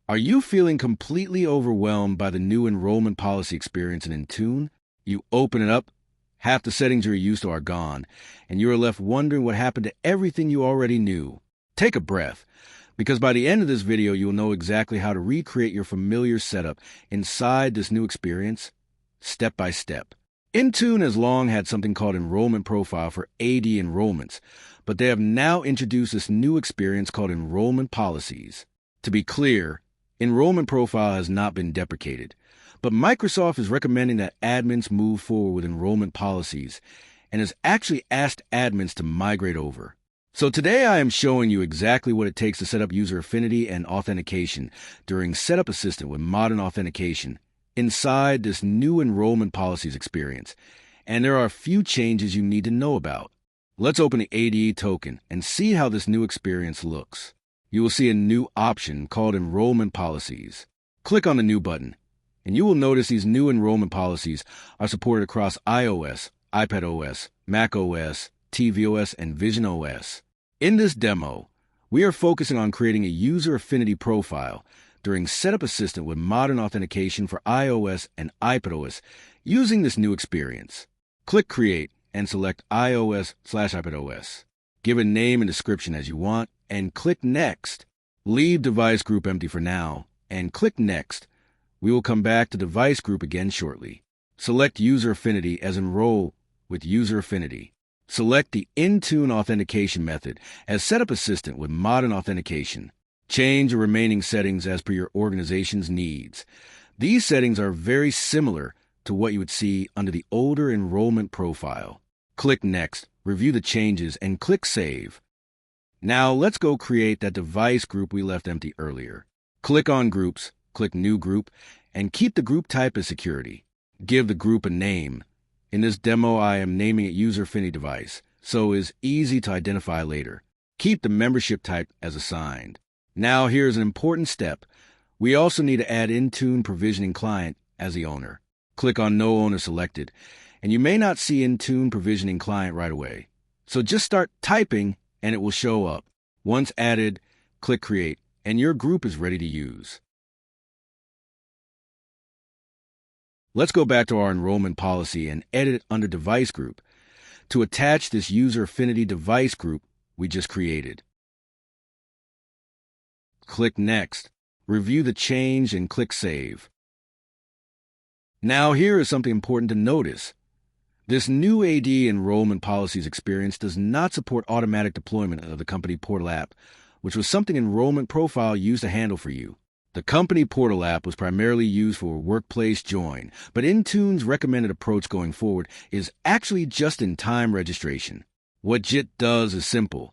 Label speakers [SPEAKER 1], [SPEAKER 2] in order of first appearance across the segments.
[SPEAKER 1] Are you feeling completely overwhelmed by the new enrollment policy experience in Intune? You open it up, half the settings you're used to are gone, and you are left wondering what happened to everything you already knew. Take a breath, because by the end of this video, you'll know exactly how to recreate your familiar setup inside this new experience, step by step. Intune has long had something called Enrollment Profile for AD enrollments, but they have now introduced this new experience called Enrollment Policies. To be clear, Enrollment Profile has not been deprecated, but Microsoft is recommending that admins move forward with Enrollment Policies and has actually asked admins to migrate over. So today I am showing you exactly what it takes to set up User Affinity and Authentication during Setup Assistant with Modern Authentication inside this new Enrollment Policies experience, and there are a few changes you need to know about. Let's open the ADE token and see how this new experience looks. You will see a new option called Enrollment Policies. Click on the New button, and you will notice these new enrollment policies are supported across iOS, iPadOS, macOS, tvOS, and visionOS. In this demo, we are focusing on creating a User Affinity profile during Setup Assistant with Modern Authentication for iOS and iPadOS using this new experience. Click Create and select iOS/iPadOS. Give a name and description as you want, and click Next. Leave Device Group empty for now, and click Next. We will come back to Device Group again shortly. Select User Affinity as Enroll with User Affinity. Select the Intune Authentication method as Setup Assistant with Modern Authentication. Change the remaining settings as per your organization's needs. These settings are very similar to what you would see under the older Enrollment Profile. Click Next, review the changes, and click Save. Now let's go create that device group we left empty earlier. Click on Groups, click New Group, and keep the group type as Security. Give the group a name. In this demo, I am naming it User Affinity Device, so it is easy to identify later. Keep the membership type as assigned. Now here's an important step. We also need to add Intune Provisioning Client as the owner. Click on No Owner Selected, and you may not see Intune Provisioning Client right away. So just start typing and it will show up. Once added, click Create, and your group is ready to use. Let's go back to our enrollment policy and edit it under Device Group to attach this User Affinity Device group we just created. Click Next, review the change, and click Save. Now here is something important to notice. This new AD Enrollment Policies experience does not support automatic deployment of the company portal app, which was something Enrollment Profile used to handle for you. The company portal app was primarily used for workplace join, but Intune's recommended approach going forward is actually just-in-time registration. What JIT does is simple.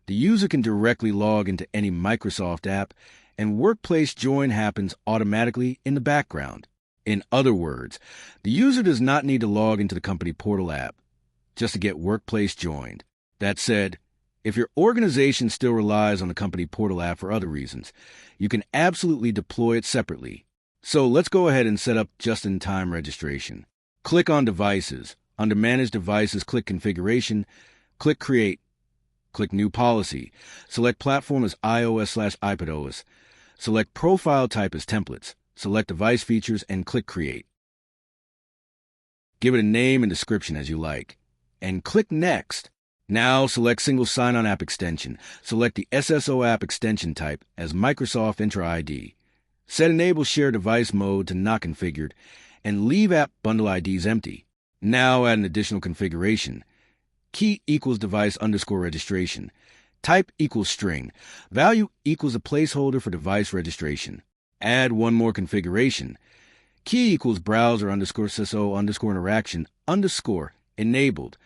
[SPEAKER 1] The user can directly log into any Microsoft app, and workplace join happens automatically in the background. In other words, the user does not need to log into the company portal app just to get workplace joined. That said, if your organization still relies on the company portal app for other reasons, you can absolutely deploy it separately. So let's go ahead and set up just-in-time registration. Click on Devices. Under Manage Devices, click Configuration, click Create. Click New Policy. Select Platform as iOS/iPadOS. Select Profile Type as Templates. Select Device Features and click Create. Give it a name and description as you like. And click Next. Now select Single Sign-On App Extension. Select the SSO App Extension type as Microsoft Entra ID. Set Enable Share Device Mode to Not Configured, and leave App Bundle IDs empty. Now add an additional configuration. Key equals device _ registration. Type equals string. Value equals a placeholder for device registration. Add one more configuration. Key equals browser _ SSO _ interaction _ enabled.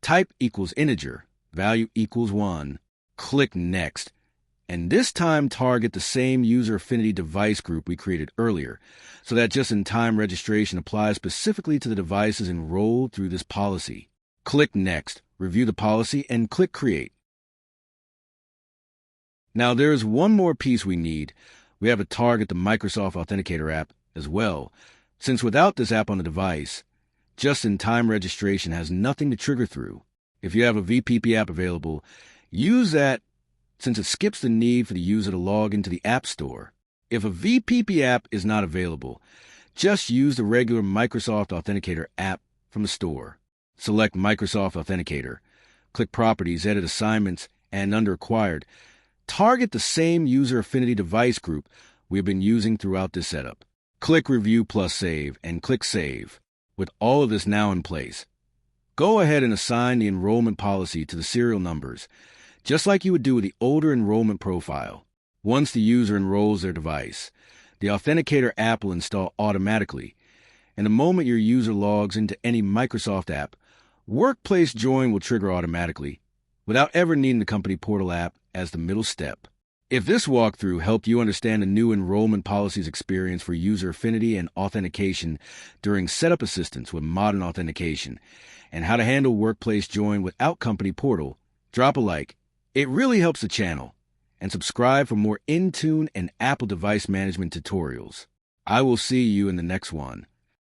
[SPEAKER 1] Type equals integer. Value equals 1. Click Next. And this time target the same User Affinity device group we created earlier, so that just-in-time registration applies specifically to the devices enrolled through this policy. Click Next. Review the policy, and click Create. Now there is one more piece we need. We have to target the Microsoft Authenticator app as well, since without this app on the device, just-in-time registration has nothing to trigger through. If you have a VPP app available, use that since it skips the need for the user to log into the App Store. If a VPP app is not available, just use the regular Microsoft Authenticator app from the store. Select Microsoft Authenticator. Click Properties, Edit Assignments, and under Acquired, target the same User Affinity device group we have been using throughout this setup. Click Review plus Save, and click Save. With all of this now in place, go ahead and assign the enrollment policy to the serial numbers, just like you would do with the older enrollment profile. Once the user enrolls their device, the Authenticator app will install automatically, and the moment your user logs into any Microsoft app, Workplace Join will trigger automatically, without ever needing the company portal app as the middle step. If this walkthrough helped you understand the new enrollment policies experience for user affinity and authentication during setup assistance with Modern Authentication, and how to handle Workplace Join without company portal, drop a like. It really helps the channel. And subscribe for more Intune and Apple device management tutorials. I will see you in the next one.